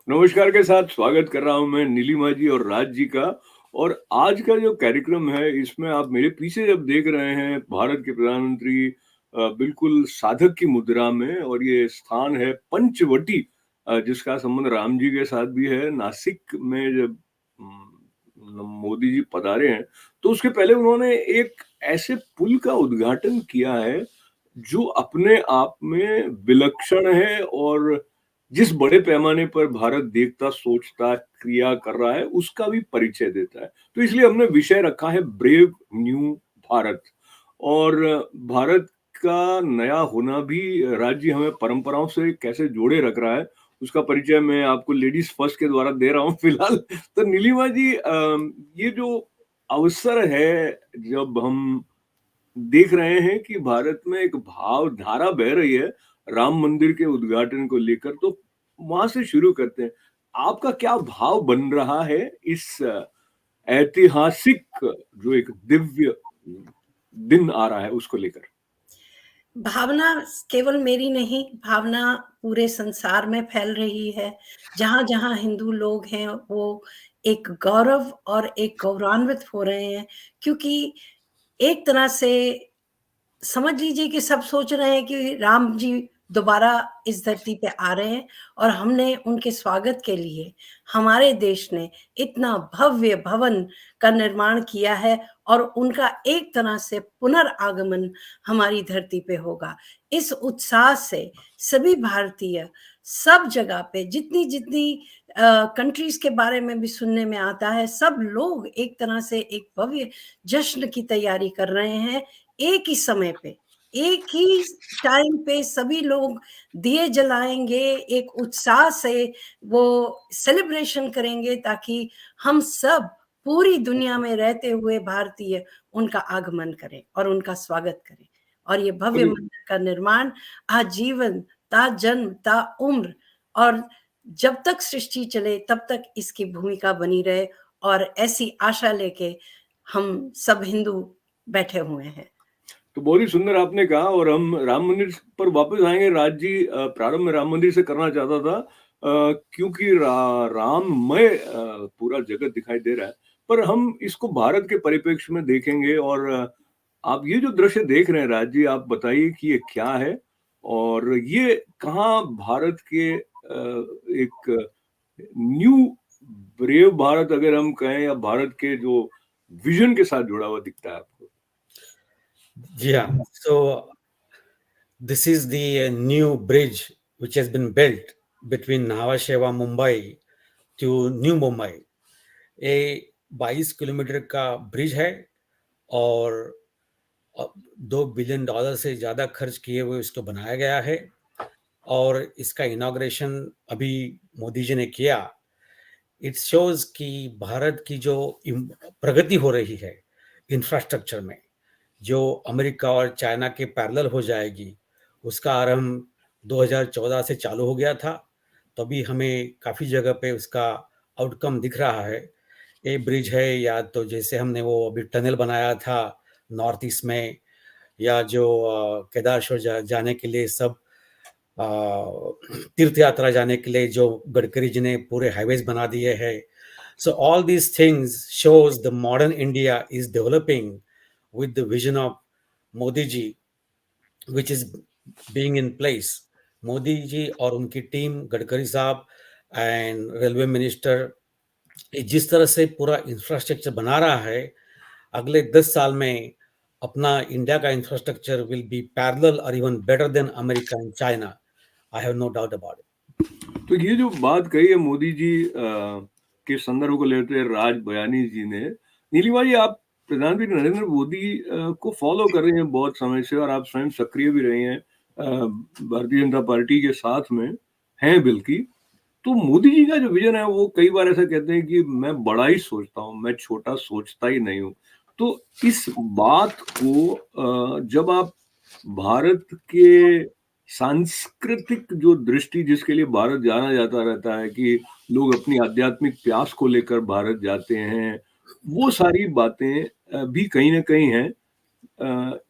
नमस्कार के साथ स्वागत कर रहा हूँ मैं नीलिमा जी और राज जी का। और आज का जो कार्यक्रम है इसमें आप मेरे पीछे जब देख रहे हैं भारत के प्रधानमंत्री बिल्कुल साधक की मुद्रा में, और ये स्थान है पंचवटी, जिसका संबंध राम जी के साथ भी है। नासिक में जब मोदी जी पधारे हैं तो उसके पहले उन्होंने एक ऐसे पुल का उद्घाटन किया है जो अपने आप में विलक्षण है, और जिस बड़े पैमाने पर भारत देखता, सोचता, क्रिया कर रहा है, उसका भी परिचय देता है। तो इसलिए हमने विषय रखा है ब्रेव न्यू भारत। और भारत का नया होना भी राज्य हमें परंपराओं से कैसे जोड़े रख रहा है, उसका परिचय मैं आपको लेडीज फर्स्ट के द्वारा दे रहा हूँ फिलहाल। तो नीलिमा जी, ये जो अवसर है, जब हम देख रहे हैं कि भारत में एक भाव धारा बह रही है राम मंदिर के उद्घाटन को लेकर, तो वहां से शुरू करते हैं। आपका क्या भाव बन रहा है इस ऐतिहासिक, जो एक दिव्य दिन आ रहा है, उसको लेकर? भावना केवल मेरी नहीं, भावना पूरे संसार में फैल रही है। जहाँ-जहाँ हिंदू लोग हैं, वो एक गौरव और एक गौरवान्वित हो रहे हैं, क्योंकि एक तरह से समझ लीजिए कि सब सोच रहे हैं कि राम जी दोबारा इस धरती पे आ रहे हैं और हमने उनके स्वागत के लिए हमारे देश ने इतना भव्य भवन का निर्माण किया है और उनका एक तरह से पुनर्आगमन हमारी धरती पे होगा। इस उत्साह से सभी भारतीय सब जगह पे जितनी-जितनी कंट्रीज़ के बारे में भी सुनने में आता है, सब लोग एक तरह से एक भव्य जश्न की तैयारी कर रहे हैं। एक ही समय पे, एक ही टाइम पे सभी लोग दिए जलाएँगे, एक उत्साह से वो सेलिब्रेशन करेंगे ताकि हम सब पूरी दुनिया में रहते हुए भारतीय उनका आगमन करें और उनका स्वागत करें। और ये भव्य मंदिर का निर्माण आजीवन, ताजन्म, ताउम्र और जब तक सृष्टि चले तब तक इसकी भूमिका बनी रहे और ऐसी आशा लेके हम सब हिंदू बैठे हुए हैं। तो बहुत ही सुंदर आपने कहा, और हम राम मंदिर पर वापस आएंगे। राज जी, प्रारंभ में राम मंदिर से करना चाहता था, क्योंकि राममय पूरा जगत दिखाई दे रहा है। पर हम इसको भारत के परिप्रेक्ष्य में देखेंगे, और आप ये जो दृश्य देख रहे हैं राज जी, आप बताइए कि ये क्या है, और ये कहाँ भारत के एक न्यू ब्रेव भारत अगर हम कहें, या भारत के जो विजन के साथ जुड़ा हुआ दिखता है आपको? Yeah, so this is the new bridge which has been built between Nhava Sheva, Mumbai to New Mumbai. ये 22 किलोमीटर का ब्रिज है और $2 बिलियन से ज़्यादा खर्च किए हुए इसको बनाया गया है और इसका इनॉग्रेशन अभी मोदी जी ने किया। इट शोज कि भारत की जो प्रगति हो रही है इंफ्रास्ट्रक्चर में, जो अमेरिका और चाइना के पैरेलल हो जाएगी, उसका आरंभ 2014 से चालू हो गया था। तो अभी हमें काफ़ी जगह पे उसका आउटकम दिख रहा है। ये ब्रिज है, या तो जैसे हमने वो अभी टनल बनाया था नॉर्थ ईस्ट में, या जो केदारेश्वर जाने के लिए सब तीर्थ यात्रा जाने के लिए जो गडकरी जी ने पूरे हाईवेज बना दिए हैं। So all these things shows the modern India is developing with the vision of Modi ji, which is being in place. Modi ji और उनकी टीम, गडकरी साहब एंड रेलवे मिनिस्टर, जिस तरह से पूरा इंफ्रास्ट्रक्चर बना रहा है, अगले 10 साल में अपना इंडिया का इंफ्रास्ट्रक्चर विल बी पैरेलल और even better than America and China. I have no doubt about it. तो ये जो बात कही है मोदी जी के संदर्भ को लेते हुए राज बयानी जी ने, नीलिमा जी, आप प्रधानमंत्री नरेंद्र मोदी को फॉलो कर रहे हैं बहुत समय से, और आप स्वयं सक्रिय भी रहे हैं भारतीय जनता पार्टी के साथ में हैं बल्कि। तो मोदी जी का जो विजन है, वो कई बार ऐसा कहते हैं कि मैं बड़ा ही सोचता हूँ, मैं छोटा सोचता ही नहीं हूँ। तो इस बात को जब आप भारत के सांस्कृतिक जो दृष्टि, जिसके लिए भारत जाना जाता रहता है कि लोग अपनी आध्यात्मिक प्यास को लेकर भारत जाते हैं, वो सारी बातें भी कहीं ना कहीं हैं।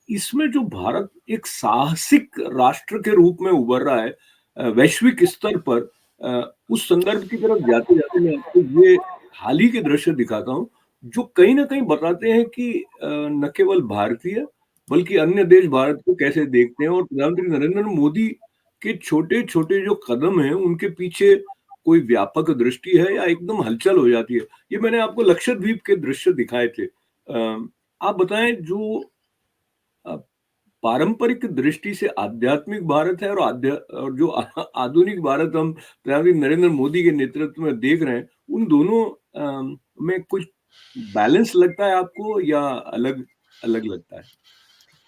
इसमें जो भारत एक साहसिक राष्ट्र के रूप में उभर रहा है वैश्विक स्तर पर, उस संदर्भ की तरफ जाते-जाते मैं आपको ये हाल ही के दृश्य दिखाता हूँ, जो कहीं न कहीं बताते हैं कि न केवल भारतीय, बल्कि अन्य देश भारत को कैसे देखते हैं और प्रधानमंत्री नरेंद्र मोदी के छोटे-छोटे जो कदम हैं, उनके पीछे कोई व्यापक दृष्टि है या एकदम हलचल हो जाती है। ये मैंने आपको लक्षद्वीप के दृश्य दिखाए थे। आप बताएँ जो अ, पारंपरिक दृष्टि से आध्यात्मिक भारत है और और जो आधुनिक भारत हम प्रधानमंत्री नरेंद्र मोदी के नेतृत्व में देख रहे हैं, उन दोनों में कुछ बैलेंस लगता है आपको या अलग लगता है?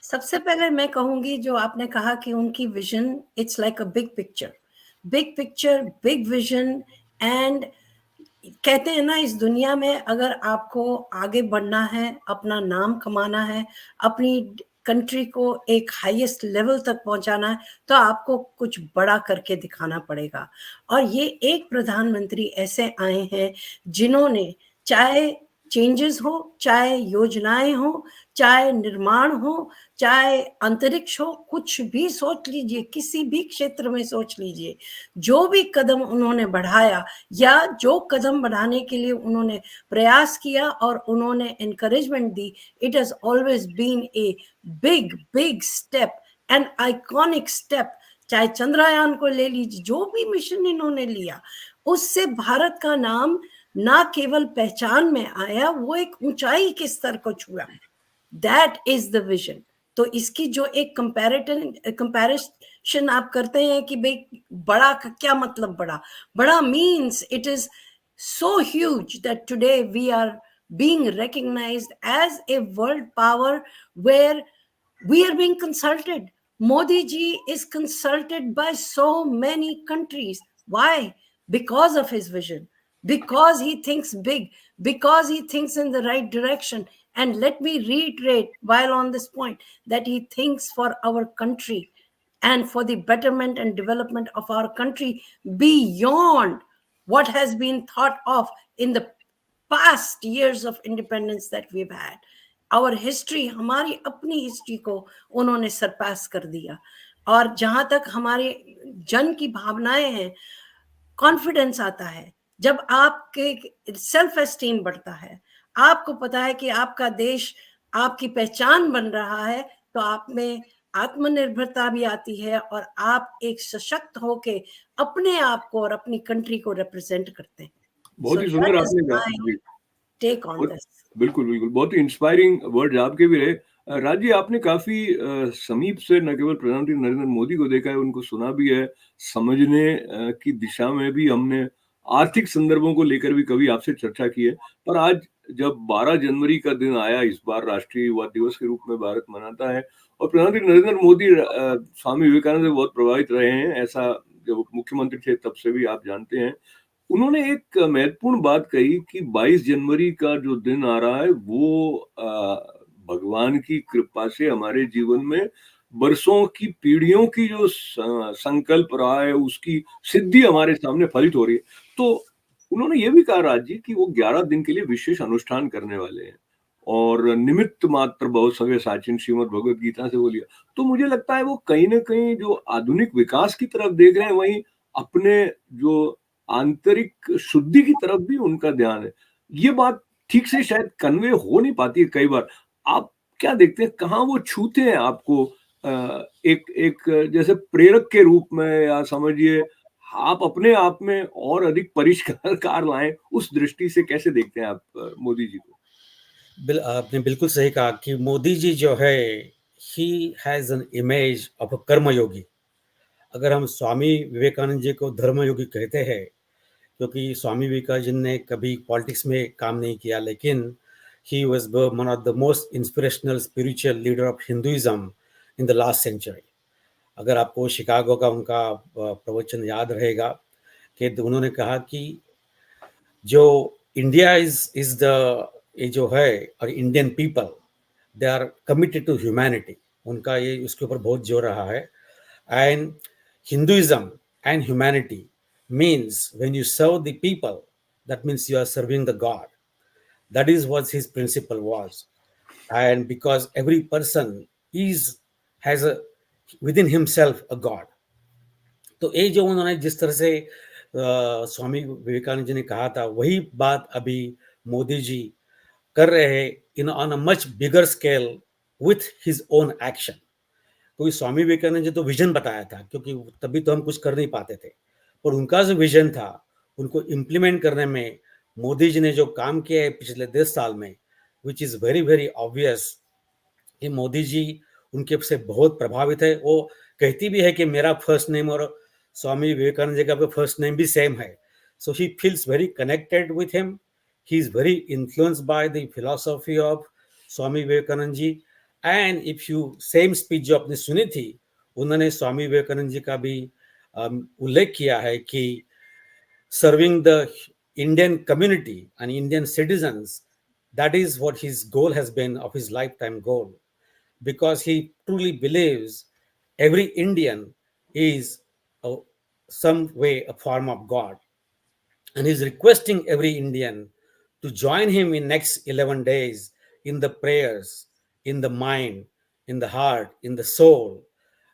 सबसे पहले मैं कहूँगी जो आपने कहा कि उनकी vision it's like a big picture, big vision and कहते हैं ना इस दुनिया में अगर आपको आगे बढ़ना है, अपना नाम कमाना है, अपनी कंट्री को एक हाईएस्ट लेवल तक पहुंचाना है, तो आपको कुछ बड़ा करके दिखाना पड़ेगा। और ये एक प्रधानमंत्री ऐसे आए हैं जिन्होंने चाहे चेंजेस हो, चाहे योजनाएं हो, चाहे निर्माण हो, चाहे अंतरिक्ष हो, कुछ भी सोच लीजिए, किसी भी क्षेत्र में सोच लीजिए, जो भी कदम उन्होंने बढ़ाया या जो कदम बढ़ाने के लिए उन्होंने प्रयास किया और उन्होंने एनकरेजमेंट दी, it has always been a big step and iconic step. चाहे चंद्रयान को ले लीजिए, जो भी मिशन इन्होंने लिया, उससे भारत का नाम ना केवल पहचान में आया, वो एक ऊंचाई के स्तर को छुआ। That is the vision. तो इसकी जो एक कंपैरिजन आप करते हैं कि भाई बड़ा का क्या मतलब, बड़ा means it is so huge that today we are being recognized as a world power where we are being consulted. Modi ji is consulted by so many countries. Why? Because of his vision, because he thinks big, because he thinks in the right direction. And let me reiterate while on this point that he thinks for our country and for the betterment and development of our country beyond what has been thought of in the past years of independence that we've had. Our history, हमारी अपनी history को उन्होंने सरपास कर दिया। और जहां तक हमारे जन की भावनाएं हैं, कॉन्फिडेंस आता है जब आपके सेल्फ एस्टीम बढ़ता है, आपको पता है कि आपका देश आपकी पहचान बन रहा है, तो आप में आत्मनिर्भरता भी आती है और आप एक सशक्त होके अपने आप को और अपनी कंट्री को रिप्रेजेंट करते हैं। बहुत सो ही सुंदर दैट इज आपने कहा। My ji. टेक ऑन बहुत दिस। बिल्कुल, बिल्कुल। बहुत ही इंस्पायरिंग वर्ड्स आपके भी रहे। राज जी, आपने काफ़ी समीप से न केवल प्रधानमंत्री नरेंद्र मोदी को देखा है, उनको सुना भी है, समझने की दिशा में भी हमने आर्थिक संदर्भों को लेकर भी कभी आपसे चर्चा की है। पर आज जब 12 जनवरी का दिन आया, इस बार राष्ट्रीय युवा दिवस के रूप में भारत मनाता है और प्रधानमंत्री नरेंद्र मोदी स्वामी विवेकानंद से बहुत प्रभावित रहे हैं, ऐसा जब मुख्यमंत्री थे तब से भी आप जानते हैं। उन्होंने एक महत्वपूर्ण बात कही कि 22 जनवरी का जो दिन आ रहा है वो भगवान की कृपा से हमारे जीवन में बरसों की पीढ़ियों की जो संकल्प रहा है उसकी सिद्धि हमारे सामने फलित हो रही है। तो उन्होंने ये भी कहा राज जी कि वो 11 दिन के लिए विशेष अनुष्ठान करने वाले हैं और निमित्त मात्र बहुत सवे साचिन श्रीमद् भगवत गीता से वो लिया। तो मुझे लगता है वो कहीं न कहीं जो आधुनिक विकास की तरफ देख रहे हैं, वहीं अपने जो आंतरिक शुद्धि की तरफ भी उनका ध्यान है। ये बात ठीक से शायद कन्वे हो नहीं पाती है कई बार। आप क्या देखते हैं, कहाँ वो छूते हैं आपको एक एक जैसे प्रेरक के रूप में, या समझिए आप अपने आप में और अधिक परिष्कार लाएँ, उस दृष्टि से कैसे देखते हैं आप मोदी जी को? आपने बिल्कुल सही कहा कि मोदी जी जो है, he has an image of a कर्मयोगी। अगर हम स्वामी विवेकानंद जी को धर्मयोगी कहते हैं, क्योंकि स्वामी विवेकानंद जी ने कभी पॉलिटिक्स में काम नहीं किया, लेकिन he was one of the most inspirational spiritual leader of Hinduism in the last century. अगर आपको शिकागो का उनका प्रवचन याद रहेगा कि उन्होंने कहा कि जो इंडिया इज द, ये जो है, और Indian people, they are committed to humanity. उनका ये उसके ऊपर बहुत जोर रहा है। And Hinduism and humanity means when you serve the people, that means you are serving the God. That is what his principle was. And because every person has a within himself a God. तो ये जो उन्होंने जिस तरह से स्वामी विवेकानंद जी ने कहा था, वही बात अभी मोदी जी कर रहे हैं in on a much bigger scale with his own action. क्योंकि स्वामी विवेकानंद जी तो विजन बताया था, क्योंकि तभी तो हम कुछ कर नहीं पाते थे, पर उनका जो विजन था उनको इम्प्लीमेंट करने में मोदी जी ने जो काम किया है पिछले 10 साल में, which is very very obvious कि मोदी जी उनके से बहुत प्रभावित है। वो कहती भी है कि मेरा फर्स्ट नेम और स्वामी विवेकानंद जी का फर्स्ट नेम भी सेम है, so he feels very connected with him. He is very influenced by the philosophy of Swami Vivekananda ji. And if you same speech जो आपने सुनी थी, उन्होंने स्वामी विवेकानंद जी का भी उल्लेख किया है कि serving the Indian community and Indian citizens, that is what his goal has been, of his lifetime goal, because he truly believes every Indian is a, some way a form of God, and he's requesting every Indian to join him in next 11 days in the prayers, in the mind, in the heart, in the soul,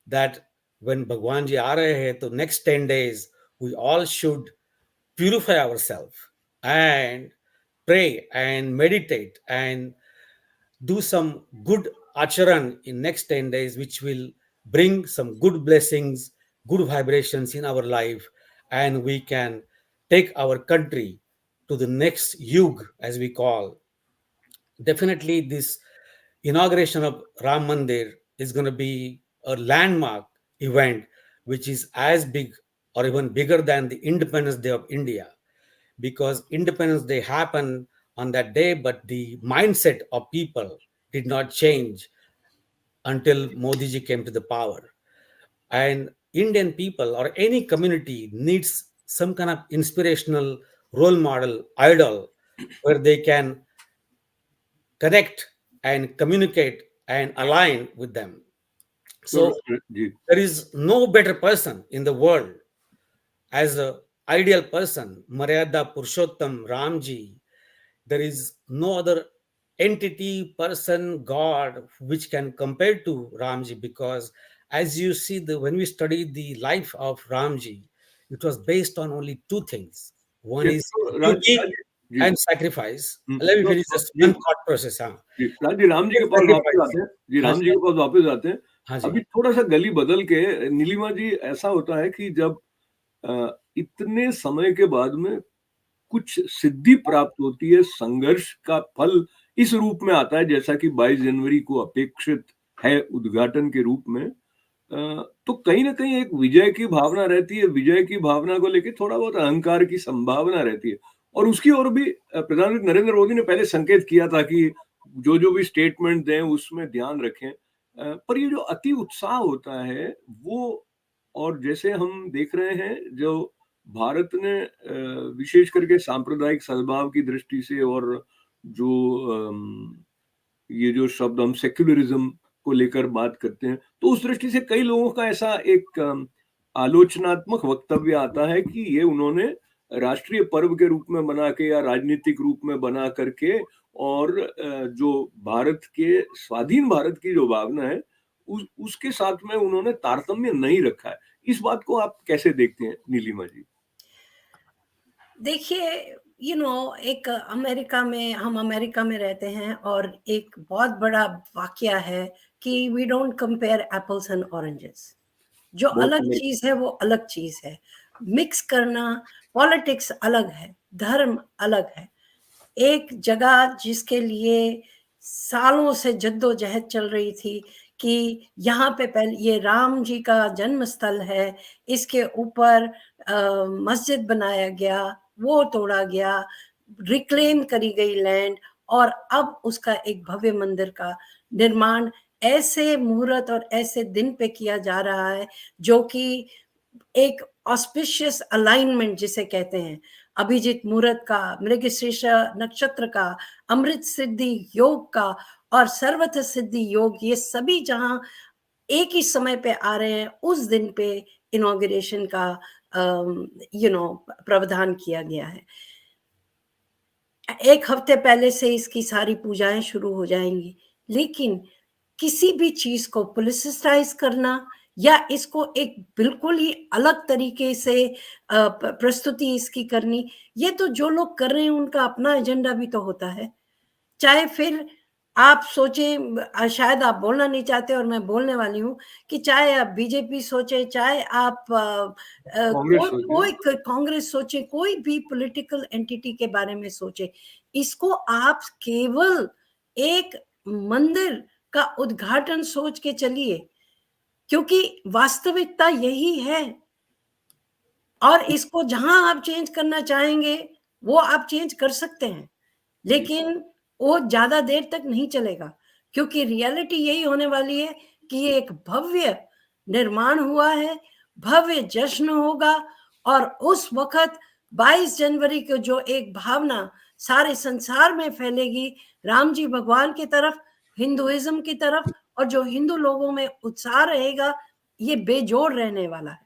that when Bhagwan ji aa rahe hai, to next 10 days we all should purify ourselves and pray and meditate and do some good acharan in next 10 days, which will bring some good blessings, good vibrations in our life, and we can take our country to the next yug, as we call. Definitely this inauguration of Ram Mandir is going to be a landmark event which is as big or even bigger than the Independence Day of India, because Independence Day happened on that day, but the mindset of people did not change until Modi ji came to the power. And Indian people or any community needs some kind of inspirational role model, idol, where they can connect and communicate and align with them. So ji there is no better person in the world as a ideal person, Maryada Purushottam Ramji. There is no other entity, person, God which can compare to Ramji, because as you see, when we study the life of Ramji, it was based on only two things. One ये is तो duty ji and sacrifice. Let me तो finish this ji one thought process. Huh? Ji Raj ji, Ram ji Duty के and पास वापस sacrifice. आते हैं। जी हाँ राम जी जी, के पास वापस आते हैं। हाँ जी, अभी थोड़ा सा गली बदल के नीलिमा जी, ऐसा होता है कि जब इतने समय के बाद में कुछ सिद्धि प्राप्त होती है, संघर्ष का फल इस रूप में आता है, जैसा कि 22 जनवरी को अपेक्षित है उद्घाटन के रूप में, तो कहीं न कहीं एक विजय की भावना रहती है। विजय की भावना को लेके थोड़ा बहुत अहंकार की संभावना रहती है, और उसकी ओर भी प्रधानमंत्री नरेंद्र मोदी ने पहले संकेत किया था कि जो भी स्टेटमेंट दें उसमें ध्यान रखें। पर ये जो अति उत्साह होता है वो, और जैसे हम देख रहे हैं जो भारत ने विशेष करके सांप्रदायिक सद्भाव की दृष्टि से, और जो ये जो शब्द हम सेक्युलरिज्म को लेकर बात करते हैं, तो उस दृष्टि से कई लोगों का ऐसा एक आलोचनात्मक वक्तव्य आता है कि ये उन्होंने राष्ट्रीय पर्व के रूप में बना के या राजनीतिक रूप में बना करके, और जो भारत के स्वाधीन भारत की जो भावना है उसके साथ में उन्होंने तारतम्य नहीं रखा है। इस बात को आप कैसे देखते हैं नीलिमा जी? देखिए, एक हम अमेरिका में रहते हैं, और एक बहुत बड़ा वाकया है कि we don't compare apples and oranges. जो बहुत अलग अलग। चीज है वो अलग चीज है। मिक्स करना, पॉलिटिक्स अलग है, धर्म अलग है। एक जगह जिसके लिए सालों से जद्दोजहद चल रही थी कि यहाँ पे पहले ये राम जी का जन्म स्थल है, इसके ऊपर मस्जिद बनाया गया, वो तोड़ा गया, रिक्लेम करी गई लैंड, और अब उसका एक भव्य मंदिर का निर्माण ऐसे मुहूर्त और ऐसे दिन पे किया जा रहा है, जो कि एक ऑस्पिशियस अलाइनमेंट जिसे कहते हैं, अभिजीत मुहूर्त का, मृगशीर्ष नक्षत्र का, अमृत सिद्धि योग का और सर्वथ सिद्धि योग, ये सभी जहां एक ही समय पे आ रहे हैं, उस दिन पे इनॉग्रेशन का प्रावधान किया गया है। एक हफ्ते पहले से इसकी सारी पूजाएं शुरू हो जाएंगी, लेकिन किसी भी चीज को पुलिसिसाइज करना या इसको एक बिल्कुल ही अलग तरीके से प्रस्तुति इसकी करनी, ये तो जो लोग कर रहे हैं उनका अपना एजेंडा भी तो होता है। चाहे फिर आप सोचें, शायद आप बोलना नहीं चाहते और मैं बोलने वाली हूँ कि चाहे आप बीजेपी सोचे, चाहे आप कांग्रेस सोचे। कोई कांग्रेस सोचे, कोई भी पॉलिटिकल एंटिटी के बारे में सोचे, इसको आप केवल एक मंदिर का उद्घाटन सोच के चलिए, क्योंकि वास्तविकता यही है। और इसको जहां आप चेंज करना चाहेंगे वो आप चेंज कर सकते हैं, लेकिन वो ज्यादा देर तक नहीं चलेगा, क्योंकि रियलिटी यही होने वाली है कि ये एक भव्य निर्माण हुआ है, भव्य जश्न होगा, और उस वक्त 22 जनवरी को जो एक भावना सारे संसार में फैलेगी राम जी भगवान की तरफ, हिंदुइज्म की तरफ, और जो हिंदू लोगों में उत्साह रहेगा, ये बेजोड़ रहने वाला है।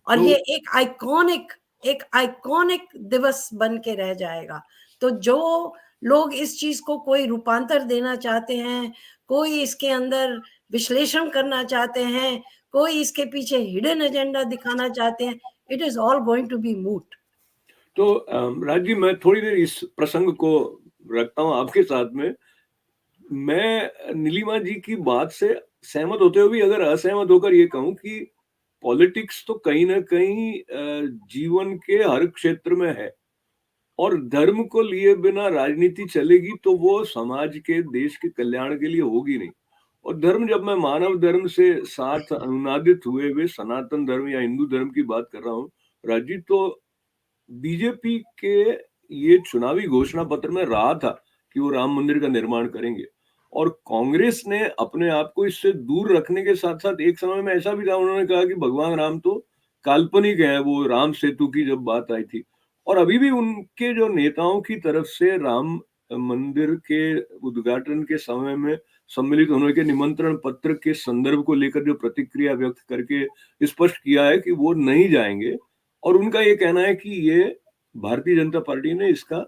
और तो ये एक आइकॉनिक दिवस बन के रह जाएगा। तो जो लोग इस चीज को कोई रूपांतर देना चाहते हैं, कोई इसके अंदर विश्लेषण करना चाहते हैं, कोई इसके पीछे हिडन एजेंडा दिखाना चाहते हैं, it is all going to be moot. तो राज जी, मैं थोड़ी देर इस प्रसंग को रखता हूँ आपके साथ में। मैं नीलिमा जी की बात से सहमत होते हुए भी अगर असहमत होकर ये कहूं कि पॉलिटिक्स तो कहीं ना कहीं जीवन के हर क्षेत्र में है, और धर्म को लिए बिना राजनीति चलेगी तो वो समाज के, देश के कल्याण के लिए होगी नहीं। और धर्म, जब मैं मानव धर्म से साथ अनुनादित हुए हुए सनातन धर्म या हिंदू धर्म की बात कर रहा हूँ राजीव, तो बीजेपी के ये चुनावी घोषणा पत्र में रहा था कि वो राम मंदिर का निर्माण करेंगे, और कांग्रेस ने अपने आप को इससे दूर रखने के साथ साथ एक समय में ऐसा भी था, उन्होंने कहा कि भगवान राम तो काल्पनिक है, वो राम सेतु की जब बात आई थी। और अभी भी उनके जो नेताओं की तरफ से राम मंदिर के उद्घाटन के समय में सम्मिलित होने के निमंत्रण पत्र के संदर्भ को लेकर जो प्रतिक्रिया व्यक्त करके स्पष्ट किया है कि वो नहीं जाएंगे, और उनका ये कहना है कि ये भारतीय जनता पार्टी ने इसका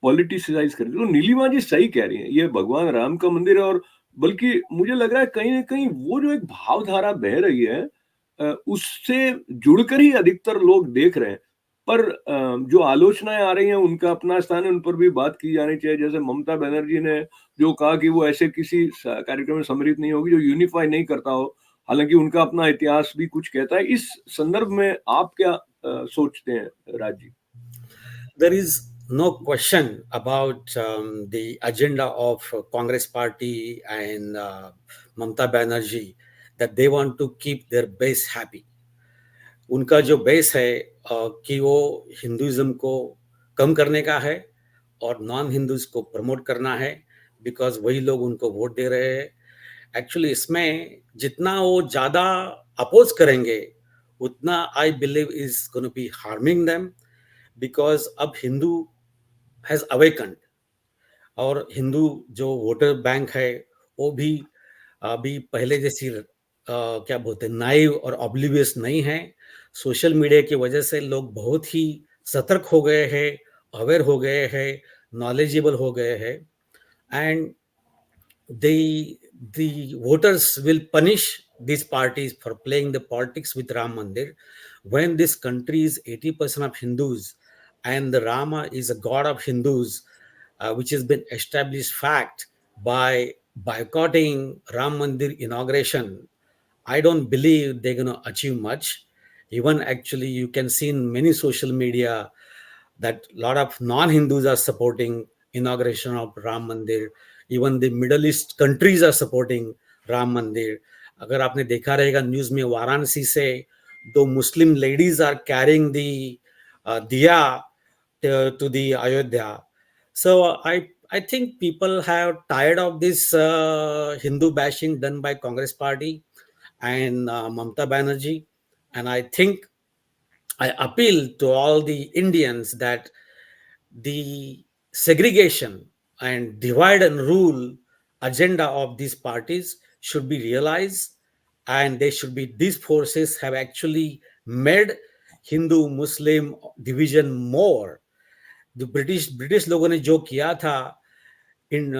पॉलिटिसाइज कर दिया। तो नीलिमा जी सही कह रही हैं, ये भगवान राम का मंदिर है, और बल्कि मुझे लग रहा है कहीं ना कहीं वो जो एक भावधारा बह रही है उससे जुड़कर ही अधिकतर लोग देख रहे हैं। पर जो आलोचनाएं आ रही हैं उनका अपना स्थान है, उन पर भी बात की जानी चाहिए। जैसे ममता बनर्जी ने जो कहा कि वो ऐसे किसी कार्यक्रम में सम्मिलित नहीं होगी जो यूनिफाई नहीं करता हो, हालांकि उनका अपना इतिहास भी कुछ कहता है। इस संदर्भ में आप क्या सोचते हैं Raj ji? There is no question about the agenda of Congress Party and Mamata Banerjee that they want to keep their base happy. उनका जो बेस है कि वो हिंदुइज्म को कम करने का है और नॉन हिंदूज को प्रमोट करना है, बिकॉज वही लोग उनको वोट दे रहे हैं। एक्चुअली इसमें जितना वो ज़्यादा अपोज करेंगे उतना I believe is gonna be harming them, because अब हिंदू हैज अवेकन्ड और हिंदू जो वोटर बैंक है वो भी अभी पहले जैसी क्या बोलते हैं नाइव और ऑब्लिवियस नहीं है। सोशल मीडिया की वजह से लोग बहुत ही सतर्क हो गए हैं, अवेयर हो गए हैं, नॉलेजेबल हो गए हैं, and the voters will punish these parties for playing the politics with Ram Mandir when this country is 80% of Hindus and the Rama is a god of Hindus, which has been established fact by boycotting Ram Mandir inauguration. I don't believe they're going to achieve much. Even actually, you can see in many social media that a lot of non-Hindus are supporting inauguration of Ram Mandir. Even the Middle East countries are supporting Ram Mandir. अगर आपने देखा रहेगा news में, वाराणसी से 2 Muslim ladies are carrying the diya to the Ayodhya. So I think people have tired of this Hindu bashing done by Congress Party and Mamata Banerjee, and I think I appeal to all the Indians that the segregation and divide and rule agenda of these parties should be realized, and they should be, these forces have actually made Hindu Muslim division more. The British लोगों ने जो किया था इन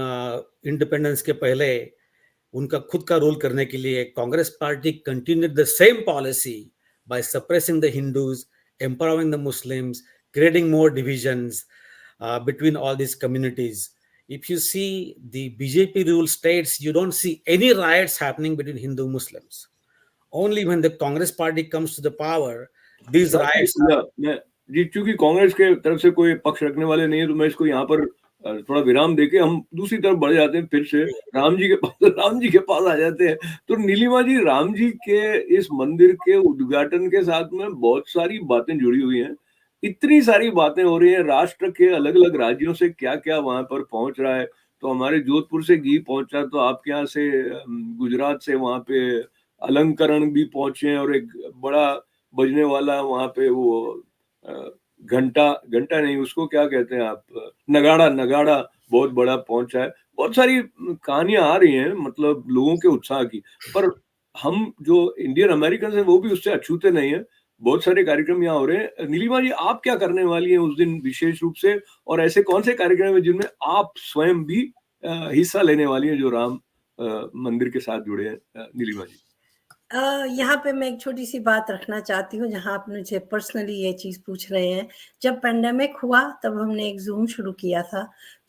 independence के पहले, उनका खुद का रोल करने के लिए Congress party continued the same policy by suppressing the Hindus, empowering the Muslims, creating more divisions between all these communities. If you see the BJP rule states, you don't see any riots happening between Hindu Muslims. Only when the Congress party comes to the power, these riots are. मैं जी, चूंकि कांग्रेस के तरफ से कोई पक्ष रखने वाले नहीं है, तो मैं इसको यहाँ पर थोड़ा विराम देके हम दूसरी तरफ बढ़ जाते हैं, फिर से राम जी के पास आ जाते हैं। तो नीलिमा जी, राम जी के इस मंदिर के उद्घाटन के साथ में बहुत सारी बातें जुड़ी हुई हैं, इतनी सारी बातें हो रही हैं, राष्ट्र के अलग अलग राज्यों से क्या क्या वहां पर पहुंच रहा है। तो हमारे जोधपुर से घी पहुंचा, तो आपके यहाँ से गुजरात से वहां पे अलंकरण भी पहुंचे हैं, और एक बड़ा बजने वाला वहां पे वो घंटा नहीं, उसको क्या कहते हैं आप, नगाड़ा बहुत बड़ा पहुंचा है। बहुत सारी कहानियां आ रही हैं, मतलब लोगों के उत्साह की, पर हम जो इंडियन अमेरिकन हैं वो भी उससे अछूते नहीं है। बहुत सारे कार्यक्रम यहाँ हो रहे हैं। नीलिमा जी, आप क्या करने वाली हैं उस दिन विशेष रूप से, और ऐसे कौन से कार्यक्रम है जिनमें आप स्वयं भी हिस्सा लेने वाली हैं जो राम मंदिर के साथ जुड़े हैं? नीलिमा जी। यहाँ पे मैं एक छोटी सी बात रखना चाहती हूँ, जहाँ आप मुझे पर्सनली ये चीज़ पूछ रहे हैं। जब पेंडेमिक हुआ तब हमने एक ज़ूम शुरू किया था।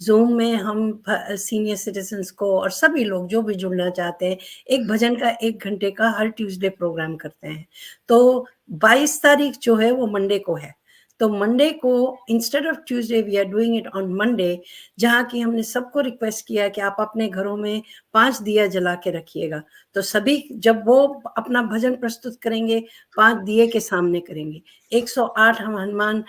ज़ूम में हम सीनियर सिटीजन्स को और सभी लोग जो भी जुड़ना चाहते हैं, एक भजन का 1 घंटे का हर ट्यूसडे प्रोग्राम करते हैं। तो 22 तारीख जो है वो मंडे को है। तो मंडे को instead of Tuesday we are doing it on Monday, जहाँ की हमने सबको रिक्वेस्ट किया कि आप अपने घरों में 5 दिया जला के रखिएगा। तो सभी जब वो अपना भजन प्रस्तुत करेंगे, 5 दिए के सामने करेंगे। 108 हम हनुमान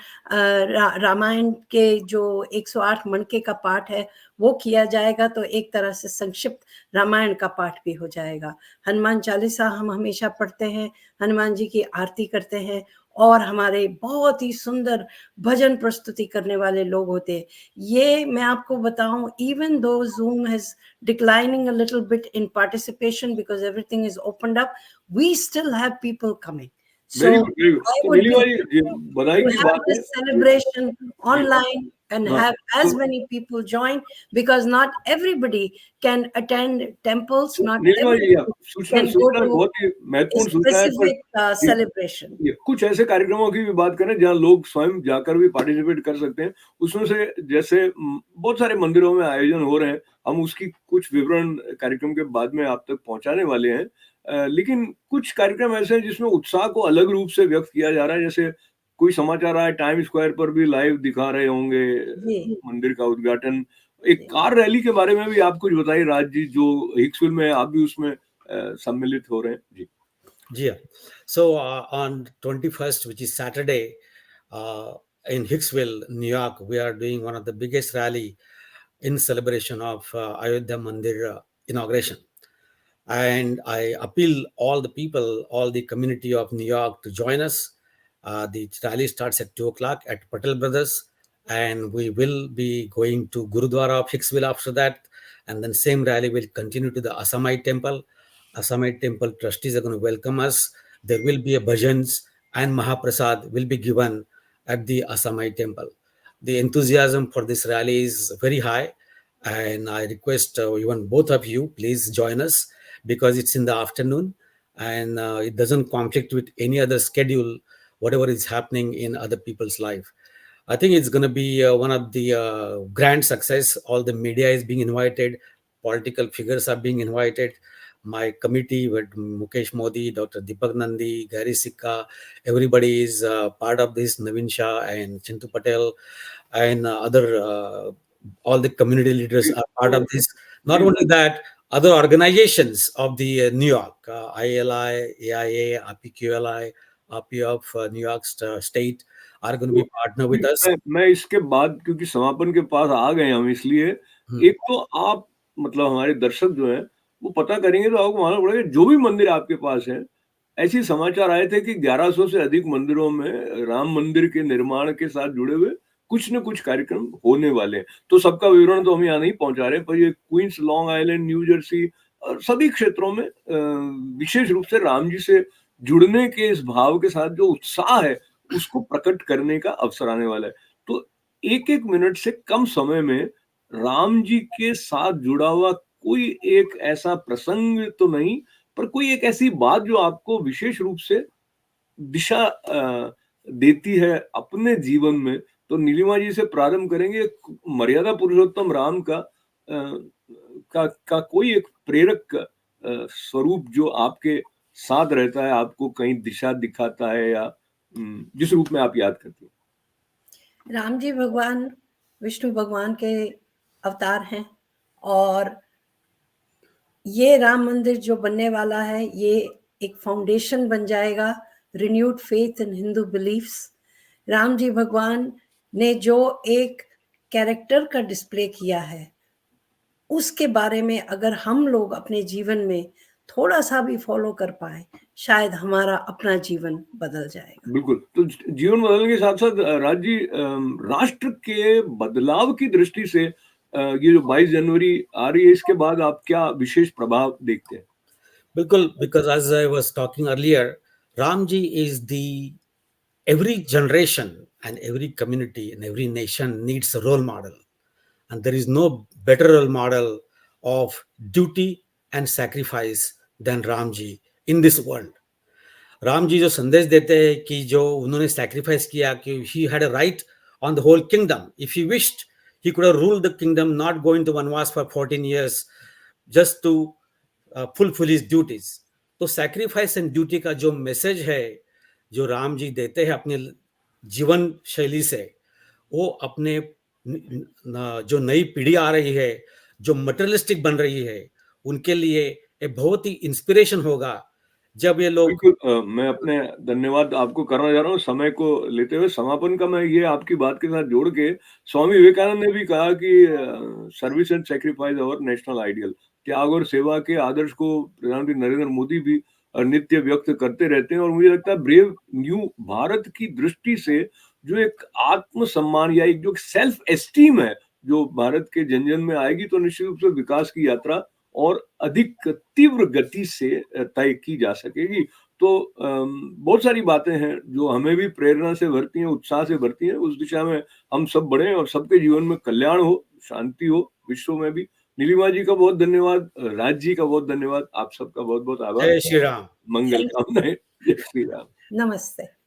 रामायण के जो 108 मनके का पाठ है वो किया जाएगा, तो एक तरह से संक्षिप्त रामायण का पाठ भी हो जाएगा। हनुमान चालीसा हम हमेशा पढ़ते हैं, हनुमान जी की आरती करते हैं, और हमारे बहुत ही सुंदर भजन प्रस्तुति करने वाले लोग होते हैं। ये मैं आपको बताऊं, even though Zoom is declining a little bit in participation because everything is opened up, we still have people coming. So Very good, very good. I तो would नीलिमा जी, बधाई to की have बात है। this celebration online and हाँ, have as तो many people join, because not everybody can attend temples, not Nilima ji, everybody सूचना can go to बहुत ही a महत्वपूर्ण सूचना है, पर specific celebration. ये कुछ ऐसे कार्यक्रमों की भी बात करें जहाँ लोग स्वयं जाकर भी पार्टिसिपेट कर सकते हैं। उसमें से जैसे बहुत सारे मंदिरों में आयोजन हो रहे हैं, हम उसकी कुछ विवरण कार्यक्रम के बाद में आप तक पहुंचाने वाले हैं। लेकिन कुछ कार्यक्रम ऐसे हैं जिसमें उत्साह को अलग रूप से व्यक्त किया जा रहा है। जैसे कोई समाचार आया, टाइम स्क्वायर पर भी लाइव दिखा रहे होंगे मंदिर का उद्घाटन। एक कार रैली के बारे में भी आप कुछ बताइए, राज जी, जो हिक्सविल में आप भी उसमें सम्मिलित हो रहे हैं। जी Yeah. So on 21st, which is Saturday, in Hicksville, New York, we are doing one of the biggest rally in celebration of Ayodhya Mandir inauguration. And I appeal all the people, all the community of New York to join us. The rally starts at 2 o'clock at Patel Brothers, and we will be going to Gurudwara of Hicksville after that. And then same rally will continue to the Asamite Temple. Asamite Temple trustees are going to welcome us. There will be a bhajans and Mahaprasad will be given at the Asamite Temple. The enthusiasm for this rally is very high, and I request even both of you, please join us, because it's in the afternoon and it doesn't conflict with any other schedule, whatever is happening in other people's life. I think it's going to be one of the grand success. All the media is being invited, political figures are being invited. My committee with Mukesh Modi, Dr. Deepak Nandi, Gary Sikka, everybody is part of this. Navin Shah and Chintu Patel and other, all the community leaders are part of this. Not only that, other organizations of the New York, ILI, AIA, RPQLI, RP of New York State are going to be partner with us. मैं इसके बाद, क्योंकि समापन के पास आ गए हम, इसलिए एक तो आप मतलब हमारे दर्शक जो हैं वो पता करेंगे तो आपको मालूम पड़ेगा, जो भी मंदिर आपके पास है, ऐसे समाचार आए थे कि 1100 से अधिक मंदिरों में राम मंदिर के निर्माण के साथ जुड़े हुए कुछ न कुछ कार्यक्रम होने वाले हैं। तो सबका विवरण तो हम यहाँ नहीं पहुंचा रहे, पर ये Queens, Long Island, New Jersey और सभी क्षेत्रों में विशेष रूप से राम जी से जुड़ने के इस भाव के साथ जो उत्साह है उसको प्रकट करने का अवसर आने वाला है। तो एक-एक मिनट से कम समय में राम जी के साथ जुड़ा हुआ कोई एक ऐसा प्रसंग तो नहीं, पर कोई एक ऐसी बात जो आपको विशेष रूप से दिशा देती है अपने जीवन में। तो नीलिमा जी से प्रारंभ करेंगे। मर्यादा पुरुषोत्तम राम का कोई एक प्रेरक स्वरूप जो आपके साथ रहता है, आपको कहीं दिशा दिखाता है, या जिस रूप में आप याद करती हैं। राम जी भगवान विष्णु भगवान के अवतार हैं, और ये राम मंदिर जो बनने वाला है, ये एक फाउंडेशन बन जाएगा renewed faith in Hindu beliefs. Ram ji भगवान ने जो एक कैरेक्टर का डिस्प्ले किया है, उसके बारे में अगर हम लोग अपने जीवन में थोड़ा सा भी फॉलो कर पाए, शायद हमारा अपना जीवन बदल जाएगा। बिल्कुल। तो जीवन बदलने के साथ साथ राज जी, राष्ट्र के बदलाव की दृष्टि से ये जो 22 जनवरी आ रही है, इसके बाद आप क्या विशेष प्रभाव देखते हैं? बिल्कुल, because as I was talking earlier, Ramji is the every generation and every community and every nation needs a role model, and there is no better role model of duty and sacrifice than Ramji in this world. Ram ji जो संदेश देते हैं कि जो उन्होंने sacrifice किया, कि he had a right on the whole kingdom, if he wished he could have ruled the kingdom, not going to वनवास for 14 years just to fulfil his duties. तो सैक्रिफाइस एंड ड्यूटी का जो message है जो राम जी देते हैं अपने जीवन शैली से, वो अपने जो नई पीढ़ी आ रही है, जो मटेरियलिस्टिक बन रही है, उनके लिए एक बहुत ही इंस्पिरेशन होगा जब ये लोग। बिल्कुल, मैं अपने धन्यवाद आपको करना चाह रहा हूँ समय को लेते हुए। समापन का मैं ये आपकी बात के साथ जोड़ के, स्वामी विवेकानंद ने भी कहा कि service and sacrifice our national ideal. त्याग और सेवा के आदर्श को प्रधानमंत्री नरेंद्र मोदी भी नित्य व्यक्त करते रहते हैं। और मुझे लगता है ब्रेव न्यू भारत की दृष्टि से जो एक आत्मसम्मान या एक जो सेल्फ एस्टीम है, जो भारत के जन जन में आएगी, तो निश्चित रूप से विकास की यात्रा और अधिक तीव्र गति से तय की जा सकेगी। तो बहुत सारी बातें हैं जो हमें भी प्रेरणा से भरती हैं, उत्साह से भरती हैं। उस दिशा में हम सब बढ़े और सबके जीवन में कल्याण हो, शांति हो, विश्व में भी। नीलिमा जी का बहुत धन्यवाद, राज जी का बहुत धन्यवाद, आप सबका बहुत बहुत आभार। जय श्री राम। मंगल कामनाएं। जय श्री राम। नमस्ते।